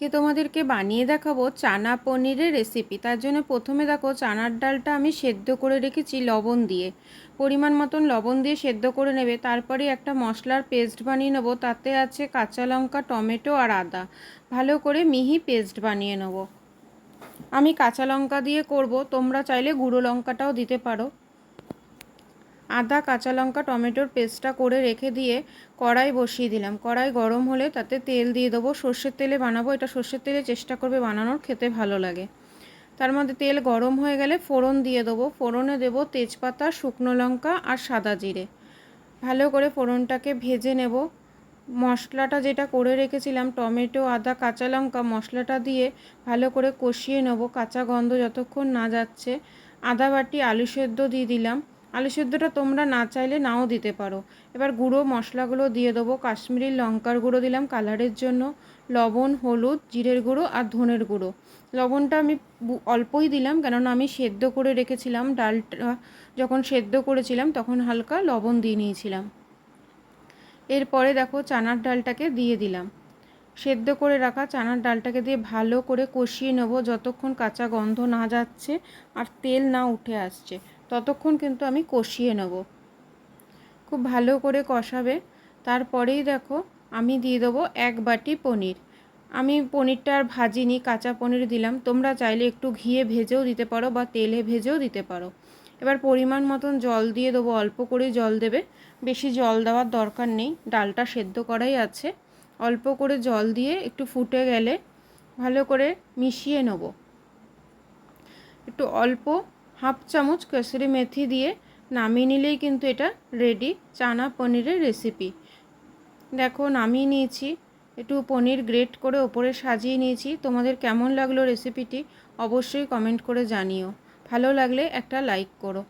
তোমাদেরকে বানিয়ে দেখাবো চানা পনিরের রেসিপি। তার জন্য প্রথমে দেখো চানার ডালটা আমি সেদ্ধ করে রেখেছি লবণ দিয়ে, পরিমাণ মতন লবণ দিয়ে সেদ্ধ করে নেবে। তারপরে একটা মশলার পেস্ট বানিয়ে নেবো, তাতে আছে কাঁচা লঙ্কা, টমেটো আর আদা, ভালো করে মিহি পেস্ট বানিয়ে নেবো। আমি কাঁচা লঙ্কা দিয়ে করব, তোমরা চাইলে গুঁড়ো লঙ্কাটাও দিতে পারো। আদা, কাঁচা লঙ্কা, টমেটোর পেস্টটা করে রেখে দিয়ে কড়াই বসিয়ে দিলাম। কড়াই গরম হলে তাতে তেল দিয়ে দেবো। সর্ষের তেলে বানাবো, এটা সর্ষের তেলে চেষ্টা করবে বানানোর, খেতে ভালো লাগে। তার মধ্যে তেল গরম হয়ে গেলে ফোড়ন দিয়ে দেবো। ফোড়নে দেবো তেজপাতা, শুকনো লঙ্কা আর সাদা জিরে। ভালো করে ফোড়নটাকে ভেজে নেব। মশলাটা যেটা করে রেখেছিলাম, টমেটো, আদা, কাঁচা লঙ্কা, মশলাটা দিয়ে ভালো করে কষিয়ে নেব কাঁচা গন্ধ যতক্ষণ না যাচ্ছে। আদা বাটি আলু সেদ্ধ দিয়ে দিলাম। আলু সেদ্ধটা তোমরা না চাইলে নাও দিতে পারো। এবার গুঁড়ো মশলাগুলো দিয়ে দেবো। কাশ্মীরি লঙ্কার গুঁড়ো দিলাম কালারের জন্য, লবণ, হলুদ, জিরের গুঁড়ো আর ধনের গুঁড়ো। লবণটা আমি অল্পই দিলাম, কেননা আমি সেদ্ধ করে রেখেছিলাম ডালটা, যখন সেদ্ধ করেছিলাম তখন হালকা লবণ দিয়ে নিয়েছিলাম। এরপরে দেখো চানার ডালটাকে দিয়ে দিলাম। সেদ্ধ করে রাখা চানার ডালটাকে দিয়ে ভালো করে কষিয়ে নেব যতক্ষণ কাঁচা গন্ধ না যাচ্ছে আর তেল না উঠে আসছে, ততক্ষণ কিন্তু আমি কষিয়ে নেব। খুব ভালো করে কষাবে। তারপরেই দেখো আমি দিয়ে দেবো 1 বাটি পনির। আমি পনিরটা আর ভাজিনি, কাঁচা পনির দিলাম। তোমরা চাইলে একটু ঘিয়ে ভেজেও দিতে পারো বা তেলে ভেজেও দিতে পারো। এবার পরিমাণ মতন জল দিয়ে দেবো, অল্প করে জল দেবে, বেশি জল দেওয়ার দরকার নেই, ডালটা সেদ্ধ করাই আছে। অল্প করে জল দিয়ে একটু ফুটে গেলে ভালো করে মিশিয়ে নেব। একটু অল্প হাফ চামচ কসুরি মেথি দিয়ে নামিয়ে নিলেই কিন্তু এটা রেডি চানা পনিরের রেসিপি। দেখো নামিয়ে নিয়েছি, একটু পনির গ্রেট করে ওপরে সাজিয়ে নিয়েছি। তোমাদের কেমন লাগলো রেসিপিটি অবশ্যই কমেন্ট করে জানিও। ভালো লাগলে একটা লাইক করো।